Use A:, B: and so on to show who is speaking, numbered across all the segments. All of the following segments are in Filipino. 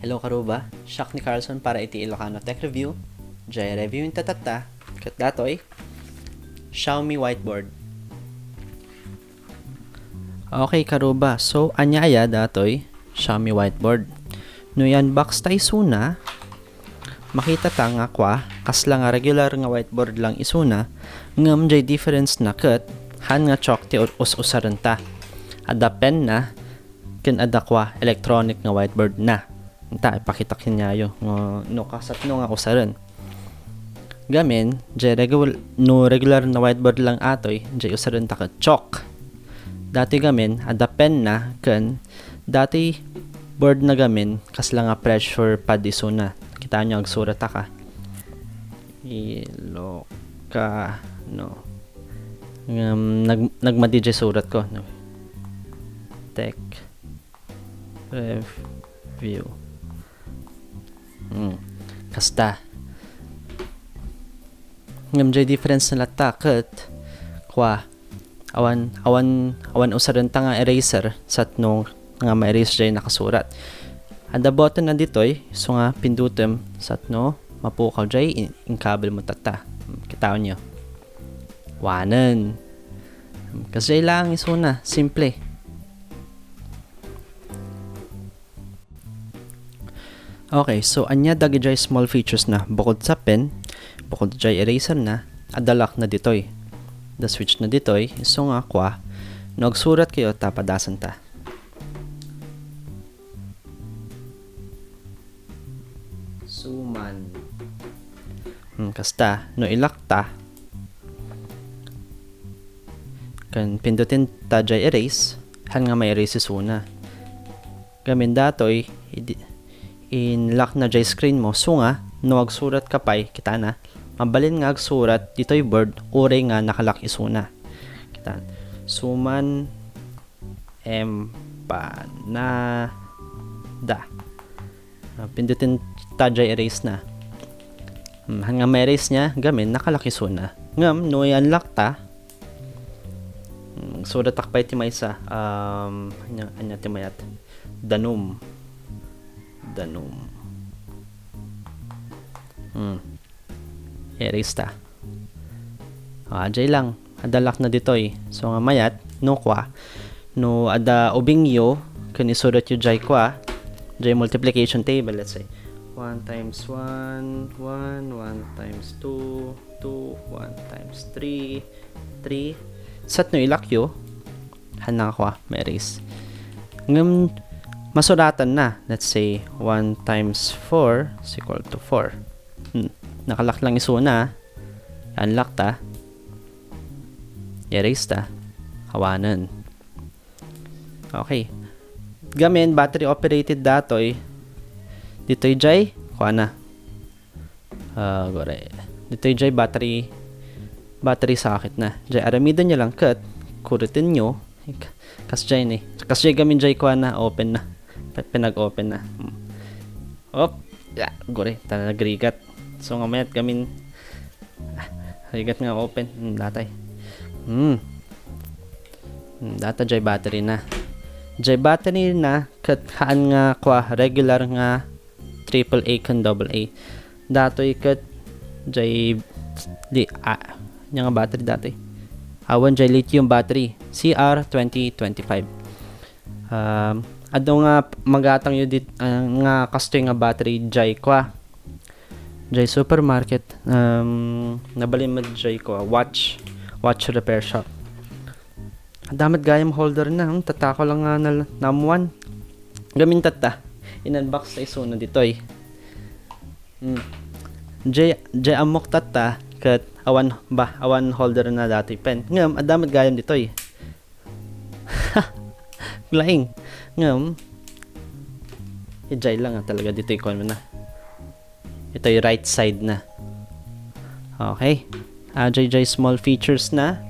A: Hello karuba, Shock ni Carlson para iti Ilocano Tech Review. Jay review yung tatata, kat datoy, Xiaomi whiteboard. Okay karuba, so anya aya datoy, Xiaomi whiteboard. No yan box tayo suna, makita ta nga kwa, kasla nga regular nga whiteboard lang isuna, ngam jay difference na kat, han nga chalk ti us-usaran ta. Ada pen na, kin ada kwa electronic nga whiteboard na. Ta ipakita kinyayo no kasat no nga usaran. Gamin jay regular na whiteboard lang atoy jay usaran ta ka chalk. Dati gamin ada pen na kan dati board na gamin kasla nga pressure pad isuna. Kita nyo agsurat ta ka. Ilocano. Nagmadi jay surat ko. Tech review. Kasta ngam jay difference na latakot kwa awan usaran ta nga eraser sat nung nga ma-erase jay nakasurat. Ada button na ditoy so nga pindutem sat no mapukaw jay in kabel mo tata. Kitaw nyo wanan kasi lang isuna simple. Okay, so anya dagi jay small features na bukod sa pen, bukod jay eraser na, adalak na ditoy. The switch na ditoy, so nga kwa, nagsurat kayo tapadasan ta. Suman. Kasta, no ilakta, kan pindutin ta jay erase, han nga may erase suna. Gamin datoy, in lock na jay screen mo so nga no agsurat ka pay kita na mabalin nga agsurat ditoy board ore nga nakalock isuna kita suman empanada pindutin ta jay erase na hanga may erase nya gamin nakalock isuna ngam no i-unlock ta surat tak pay ti maysa anya ti mayat danum erase ta jay lang adalak na ditoy so nga mayat no kwa no ada ubingyo kan isurat yu jay kwa jay multiplication table let's say 1 times 1 1 1 times 2 2 1 times 3 3 sat no ilak yu hanang kwa may erase ngam masuratan na. Let's say, 1 times 4 is equal to 4. Nakalak lang isuna. Unlock ta. Erase ta. Hawanan. Okay. Gamin, battery operated datoy. Dito'y jay. Kuha na. Gore. Dito'y jay battery socket na. Jay aramidan nyo lang cut. Kuritin nyo. Kas jay ni. Kas jay gamin jay kuha na. Open na. Pinag-open na. Op, yeah, gore, nagrigat. So nga mayat gamin rigat nga open. Datay. Data jay battery na. Jay battery na kat haan nga kwa regular nga AAA kan AA. Datoy kat jay nya nga battery datoy. Awan jay lithium battery CR2025. Ado nga magatang yu dit nga kastoy nga battery jay kwa jay supermarket nabalin mo jay kwa watch repair shop. Damat gayam holder na tatako lang nga namuan gamin tata in-unbox sa isuna ditoy jay amok tata kat awan holder na dati pen ngam adamat gayam ditoy laing ngam i-jay lang talaga dito ikon mo na ito yung right side na okay jay small features na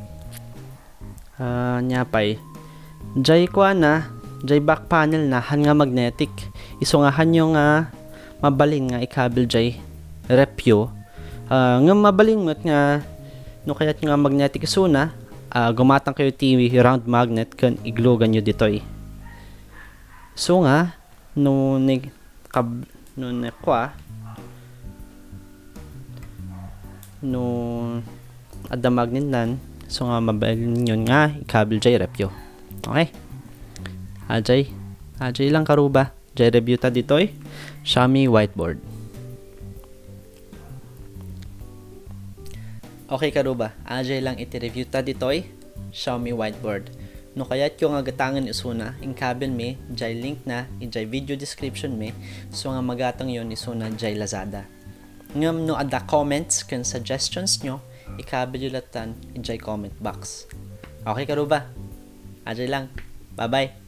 A: nyapay jay kwa na jay back panel na han nga magnetic isungahan yung mabalin nga ikabel jay repyo ngam mabalin mo nga no kayat nga magnetic isuna gumatang kayo TV round magnet kan iglugan nyo ditoy. So nga no nekwa no adamag nindan so nga mabal ninyo nga ikabel jay repyo. Okay? Ajay lang karuba. Jay review ta ditoy Xiaomi whiteboard. Okay karuba, ajay lang iti-review ta ditoy Xiaomi whiteboard. No kayat yung agatangan isuna, in kabel me, jay link na, jay video description me, so nga magatang yon isuna jay Lazada. Ngam no ada comments kan suggestions nyo, ikabel yulatan jay comment box. Okay karuba, ajay lang. Bye-bye.